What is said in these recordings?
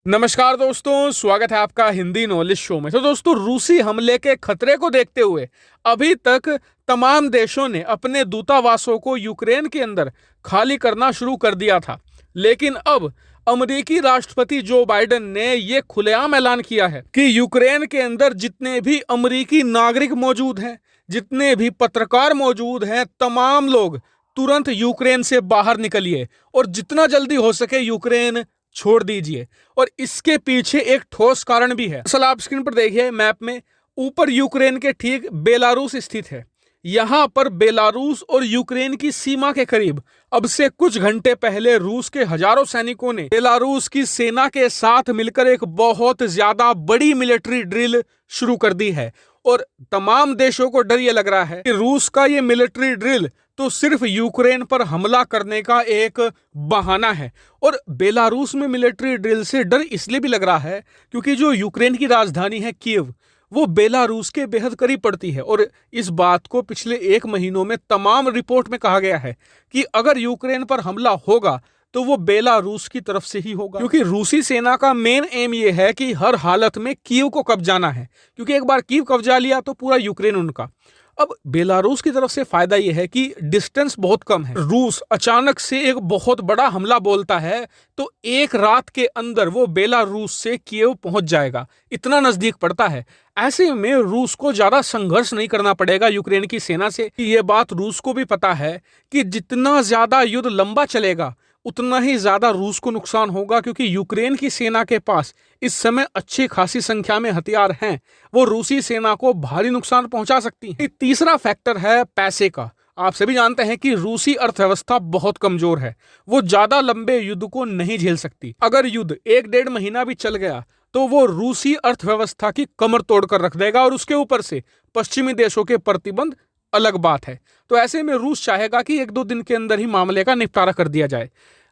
नमस्कार दोस्तों, स्वागत है आपका हिंदी नॉलेज शो में। तो दोस्तों, रूसी हमले के खतरे को देखते हुए अभी तक तमाम देशों ने अपने दूतावासों को यूक्रेन के अंदर खाली करना शुरू कर दिया था। लेकिन अब अमेरिकी राष्ट्रपति जो बाइडेन ने ये खुलेआम ऐलान किया है कि यूक्रेन के अंदर जितने भी अमेरिकी नागरिक मौजूद हैं, जितने भी पत्रकार मौजूद हैं, तमाम लोग तुरंत यूक्रेन से बाहर निकलिए और जितना जल्दी हो सके यूक्रेन छोड़ दीजिए। और इसके पीछे एक ठोस कारण भी है। असल आप स्क्रीन पर देखिए, मैप में ऊपर यूक्रेन के ठीक बेलारूस स्थित है। यहां पर बेलारूस और यूक्रेन की सीमा के करीब अब से कुछ घंटे पहले रूस के हजारों सैनिकों ने बेलारूस की सेना के साथ मिलकर एक बहुत ज्यादा बड़ी मिलिट्री ड्रिल शुरू कर दी है। और तमाम देशों को डर यह लग रहा है कि रूस का ये मिलिट्री ड्रिल तो सिर्फ यूक्रेन पर हमला करने का एक बहाना है। और बेलारूस में मिलिट्री ड्रिल से डर इसलिए भी लग रहा है क्योंकि जो यूक्रेन की राजधानी है कीव, वो बेलारूस के बेहद करीब पड़ती है। और इस बात को पिछले 1 महीनों में तमाम रिपोर्ट में कहा गया है कि अगर यूक्रेन पर हमला होगा तो वो बेलारूस की तरफ से ही होगा, क्योंकि रूसी सेना का मेन एम ये है कि हर हालत में कीव को कब्जाना है, क्योंकि एक बार कीव कब्जा लिया तो पूरा यूक्रेन उनका। अब बेलारूस की तरफ से फायदा यह है कि डिस्टेंस बहुत कम है। रूस अचानक से एक बहुत बड़ा हमला बोलता है तो एक रात के अंदर वो बेलारूस से कीव पहुंच जाएगा, इतना नजदीक पड़ता है। ऐसे में रूस को ज्यादा संघर्ष नहीं करना पड़ेगा यूक्रेन की सेना से। ये बात रूस को भी पता है कि जितना ज्यादा युद्ध लंबा चलेगा उतना ही ज्यादा रूस को नुकसान होगा, क्योंकि यूक्रेन की सेना के पास इस समय अच्छी खासी संख्या में हथियार हैं, वो रूसी सेना को भारी नुकसान पहुंचा सकती है। तीसरा फैक्टर है पैसे का। आप सभी जानते हैं कि रूसी अर्थव्यवस्था बहुत कमजोर है, वो ज्यादा लंबे युद्ध को नहीं झेल सकती। अगर युद्ध 1-1.5 महीना भी चल गया तो वो रूसी अर्थव्यवस्था की कमर तोड़कर रख देगा, और उसके ऊपर से पश्चिमी देशों के प्रतिबंध अलग बात है। तो ऐसे में रूस चाहेगा कि 1-2 दिन के अंदर ही मामले का निपटारा कर दिया जाए।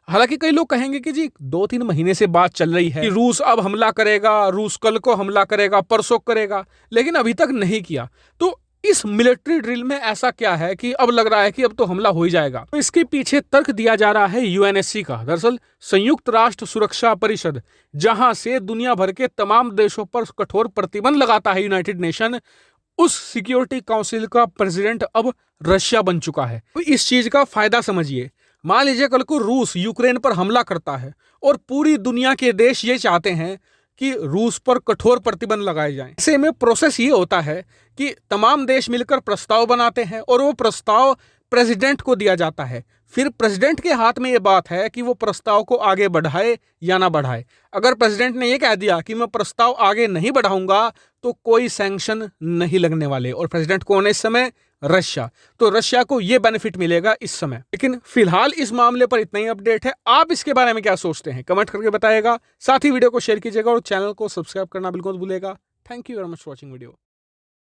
हालांकि कई लोग कहेंगे कि जी 2-3 महीने से बात चल रही है कि रूस अब हमला करेगा, रूस कल को हमला करेगा, परसों करेगा, लेकिन अभी तक नहीं किया। तो इस मिलिट्री ड्रिल में ऐसा क्या है कि अब लग रहा है कि अब तो हमला हो ही जाएगा? तो इसके पीछे तर्क दिया जा रहा है यूएनएससी का, दरअसल संयुक्त राष्ट्र सुरक्षा परिषद, जहां से दुनिया भर के तमाम देशों पर कठोर प्रतिबंध लगाता है यूनाइटेड नेशन। उस सिक्योरिटी काउंसिल का प्रेसिडेंट अब रशिया बन चुका है। तो इस चीज का फायदा समझिए। मान लीजिए कल को रूस यूक्रेन पर हमला करता है और पूरी दुनिया के देश ये चाहते हैं कि रूस पर कठोर प्रतिबंध लगाए जाएं। ऐसे में प्रोसेस ये होता है कि तमाम देश मिलकर प्रस्ताव बनाते हैं और वो प्रस्ताव प्रेसिडेंट को दिया जाता है। फिर प्रेसिडेंट के हाथ में ये बात है कि वो प्रस्ताव को आगे बढ़ाए या ना बढ़ाए। अगर प्रेसिडेंट ने ये कह दिया कि मैं प्रस्ताव आगे नहीं बढ़ाऊंगा तो कोई सैंक्शन नहीं लगने वाले। और प्रेसिडेंट कौन है इस समय? रशिया। तो रशिया को ये बेनिफिट मिलेगा इस समय। लेकिन फिलहाल इस मामले पर इतना ही अपडेट है। आप इसके बारे में क्या सोचते हैं कमेंट करके बताइएगा। साथ ही वीडियो को शेयर कीजिएगा और चैनल को सब्सक्राइब करना बिल्कुल मत भूलिएगा। Thank you very much for watching video.